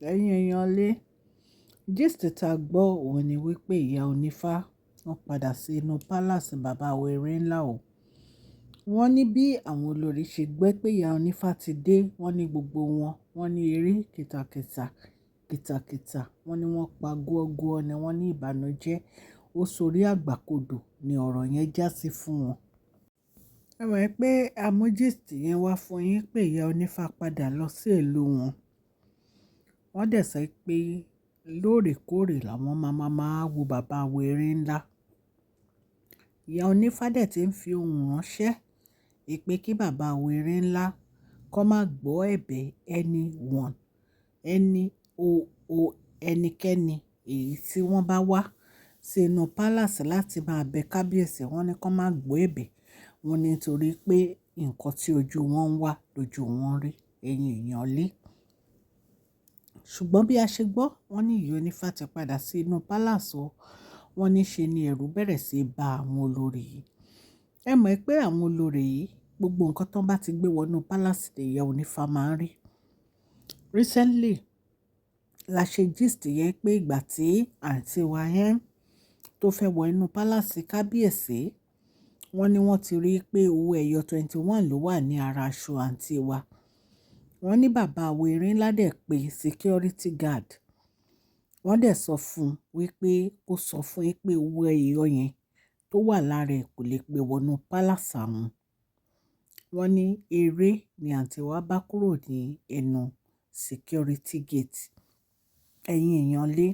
Ẹ̀yin èèyàn lé, gist tá gbọ́ òun ni wípé ìyá onífá wọ́n padà sí inú palace bàbá wẹrẹ ńlá o. Wọ́n ní bí àwọn olórí ṣe gbẹ́ pé ìyá onífá ti dé, wọ́n ní gbogbo wọn, wọ́n ní eré kìtàkìtà kìtàkìtà, wọ́n ní wọ́n pa gúọ́gúọ́ ni wọ́n ní ìbànújẹ́ ó sorí àgbàkodò ni ọ̀rọ̀ yẹn já sí fún wọn. Ẹ mọ̀ pé àmú gist yẹn wá fún yín pé ìyá onífá padà lọ sí ìlú wọn. Wọ́n dẹ̀ sọ pé lóòrèkóòrè làwọn máa wo bàbá wẹrẹ ńlá. Ìyá onífá dẹ̀ ti ń fi ohùn ránṣẹ́ pé kí bàbá wẹrẹ ńlá kó má gbọ́ ẹ̀bẹ̀ ẹnikẹ́ni èyí tí wọ́n bá wá sí inú palace láti máa bẹ kábíyèsí, wọ́n ní kó má gbọ́ ẹ̀bẹ̀ wọn nítorí pé nǹkan tí ojú wọn ń wá lójú wọn rí, ẹ̀yin èèyàn lé. Ṣùgbọ́n bí a ṣe gbọ́, wọ́n ní ìyá onífá ti padà sí inú palace o. Wọ́n ní ṣe ni ẹ̀rù bẹ̀rẹ̀ sí bá àwọn olórí yìí. Ẹ mọ̀ pé àwọn olórí yìí gbogbo nǹkan tó bá ti gbé wọnú palace ni ìyá onífá máa ń rí. Recently la ṣe gist yẹn pé ìgbà tí àǹtí wa yẹn tó fẹ́ wọ inú palace kábíyèsí, wọ́n ní wọ́n ti rí i pé owó ẹyọ 21 ló wà ní ara aṣọ àǹtí wa. Wọ́n ní bàbá wẹrẹ ńlá dẹ̀ pé security guard. Wọ́n dẹ̀ sọ fún un wípé kó sọ fún yín pé owó ẹyọ yẹn tó wà lára ẹ̀ kò lè gbé wọnú palace àwọn. Wọ́n ní eré ni àǹtí wa bá kúrò ní ẹnu security gate. Ẹ̀yin èèyàn lé.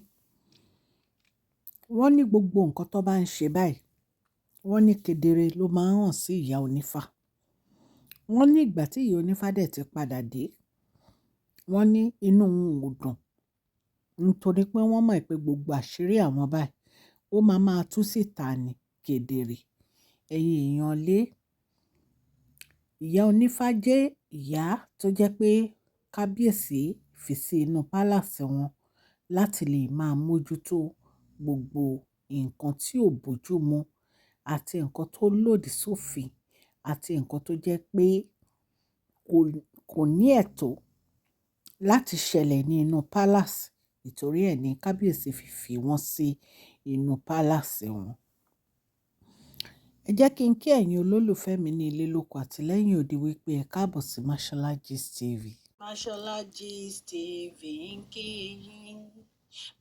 Wọ́n ní gbogbo nǹkan tó bá ń ṣe báyìí, wọ́n ní kedere ló máa ń hàn sí ìyá onífá. Wọ́n ní ìgbà tí ìyá onífá dẹ̀ ti padà dé, wọ́n ní inú wọn ò dùn nítorí pé wọ́n mọ̀ pé gbogbo àṣírí àwọn báyìí ó máa tú síta ní kedere. Ẹ̀yin èèyàn lé. Ìyá onífá jẹ́ ìyá tó jẹ́ pé kábíyèsí fi sí inú palace wọn láti lè máa mójútó gbogbo nǹkan tí ò bójú mu àti nǹkan tó lòdì sófin àti nǹkan tó jẹ́ pé kò ní ẹ̀tọ́ láti ṣẹlẹ̀ ní inú palace. Nítorí ẹ̀ ní kábíyèsí fi wọ́n sí inú palace wọn. Ẹ jẹ́ kí n kí ẹ̀yin olólùfẹ́ mi ní ilé lóko àti lẹ́yìn odi wípé ẹ káàbọ̀ sí Mashola Gist TV. Mashola Gist TV ń kí yín.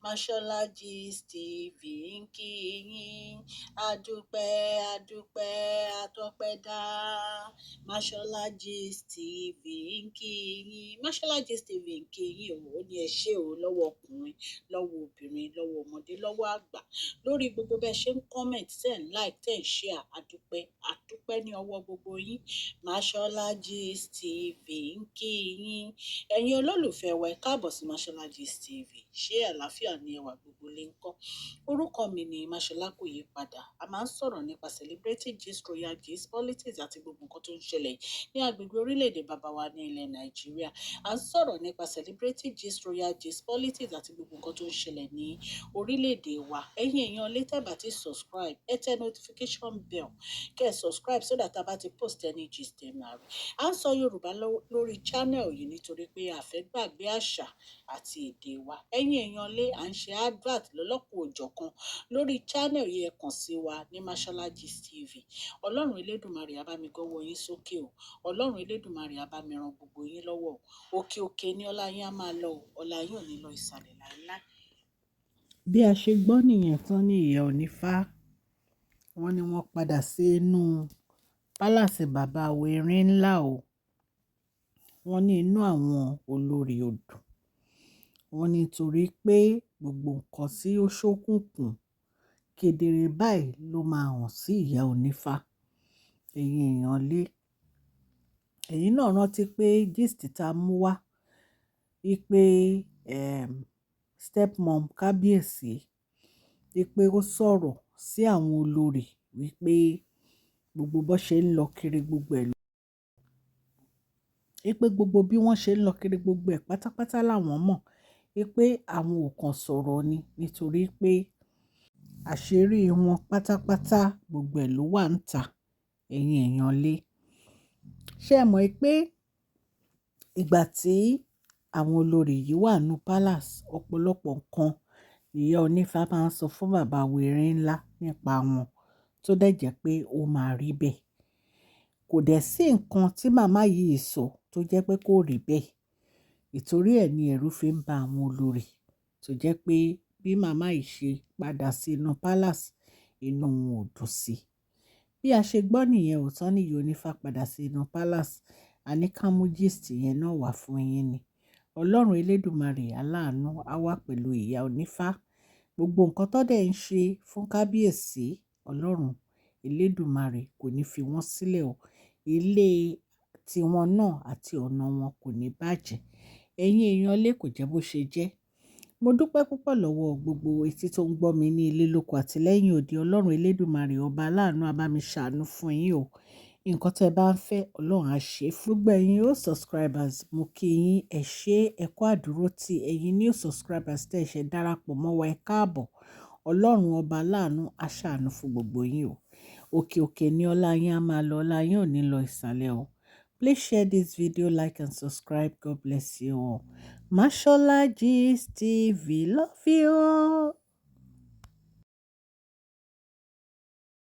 Mashola Gist TV ń kí yín. Adúpẹ́ adúpẹ́ atọ́pẹ́dá. Mashola Gist TV ń kí yín. Mashola Gist TV ń kí yín o. Ó ní ẹ ṣé o lọ́wọ́ ọkùnrin, lọ́wọ́ obìnrin, lọ́wọ́ ọmọdé, lọ́wọ́ àgbà. Lórí gbogbo bẹ́ẹ̀ ṣe ń comment, tẹ̀ ń like, tẹ̀ ń share. Adúpẹ́ ní ọwọ́ gbogbo yín. Mashola Gist TV ń kí yín. Ẹ̀yin olólùfẹ́ wa ẹ káàbọ̀ sí Mashola Gist TV. Ṣé àlàáfíà ni ẹwà gbogbo lè ń kọ́? Orúkọ mi ni Mashola kò yí padà. A máa ń sọ̀rọ̀ nípa celebrity gist, royal gist, politics àti gbogbo nǹkan tó ń ṣẹlẹ̀ ní agbègbè orílẹ̀-èdè bàbá wa ní ilẹ̀ Nàìjíríà. A ń sọ̀rọ̀ nípa celebrity gist, royal gist, politics àti gbogbo nǹkan tó ń ṣẹlẹ̀ ní orílẹ̀-èdè wa. Ẹ̀yin èèyàn lè tẹ́ bá ti subscribe, ẹ tẹ notification bell kẹ́ ẹ subscribe so that a bá ti post any gist ẹ máa rí. A ń sọ Yorùbá lórí channel yìí nítorí pé a fẹ́ gbàgbé àṣà àti èdè wa. Ẹ̀yin èèyàn lè à ń ṣe advert lọ́lọ́kùn òjọ̀kan lórí channel yìí, ẹ kàn sí wa ní Mashola Gist TV. Ọlọ́run Elédùmarè á bá mi gọ́wọ́ yín sókè o. Ọlọ́run Elédùmarè á bá mi ran gbogbo yín lọ́wọ́ o. Òkè òkè ni ọlá yín á máa lọ o. Ọlá yín ò ní lọ ìsàlẹ̀ láíláí. Bí a ṣe gbọ́ nìyẹn tán ní ìyá onífá. Wọ́n ní wọ́n padà sí inú palace bàbá wẹrẹ ńlá o. Wọ́n ní inú àwọn olórí odò. Wọ́n ní torí pé gbogbo nǹkan tí ó ṣókùnkùn kedere báyìí ló máa hàn sí ìyá onífá. Ẹ̀yin èèyàn lé. Ẹ̀yin náà rántí pé gist tá mú wá wípé stepmom kábíyèsí wípé ó sọ̀rọ̀ sí àwọn olórí wípé gbogbo bó ṣe ń lọ kiri gbogbo ẹ̀ wípé gbogbo bí wọ́n ṣe ń lọ kiri gbogbo ẹ̀ pátápátá làwọn mọ̀ wípé àwọn ò kàn sọ̀rọ̀ ni nítorí pé àṣírí wọn pátápátá gbogbo ẹ̀ ló wà ń ta. Ẹ̀yin èèyàn lé. Ṣé ẹ mọ̀ pé ìgbà tí àwọn olórí yìí wà nínú palace, ọ̀pọ̀lọpọ̀ nǹkan ìyá onífá máa ń sọ fún bàbá wèrè ńlá nípa wọn tó dẹ̀ jẹ́ pé ó máa rí bẹ́ẹ̀. Kò dẹ̀ sí nǹkan tí màmá yìí sọ tó jẹ́ pé kò rí bẹ́ẹ̀. Ìtorí ẹ̀ ni ẹ̀rù fi ń ba àwọn olórí tó jẹ́ pé bí màmá yìí ṣe padà sí inú palace, inú wọn ò dùn sí. Bí a ṣe gbọ́ nìyẹn ò tán ní ìyá onífá padà sí inú palace. A ní ká mú gist yẹn náà wá fún yín ni. Ọlọ́run Elédùmarè aláàánú á wà pẹ̀lú ìyá onífá. Gbogbo nǹkan tó dẹ̀ ń ṣe fún kábíyèsí, Ọlọ́run Elédùmarè kò ní fi wọ́n sílẹ̀ o. Ilé tiwọn náà àti ọ̀nà wọn kò ní bàjẹ́. Ẹ̀yin èèyàn ilé kò jẹ́ bó ṣe jẹ́. Mo dúpẹ́ púpọ̀ lọ́wọ́ gbogbo etí tó ń gbọ́ mi ní ilé lóko àti lẹ́yìn odi. Ọlọ́run Elédùmarè ọba aláàánú á bá mi ṣàánú fún yín o. Nǹkan tẹ́ bá ń fẹ́ Ọlọ́run á ṣe. Gbogbo ẹ̀yin ó subscribers mo kí yín, ẹ ṣé ẹ kú àdúrótì. Ẹ̀yin new subscribers tẹ́ ẹ ṣe darapọ̀ mọ́ wa, ẹ káàbọ̀. Ọlọ́run ọba aláàánú á ṣàánú fún gbogbo yín o. Òkè òkè ni ọlá yín á máa lọ, ọlá yín ò ní lọ ìsàlẹ̀ o. Please share this video, like and subscribe. God bless you all. Mashola Gist TV, love you all.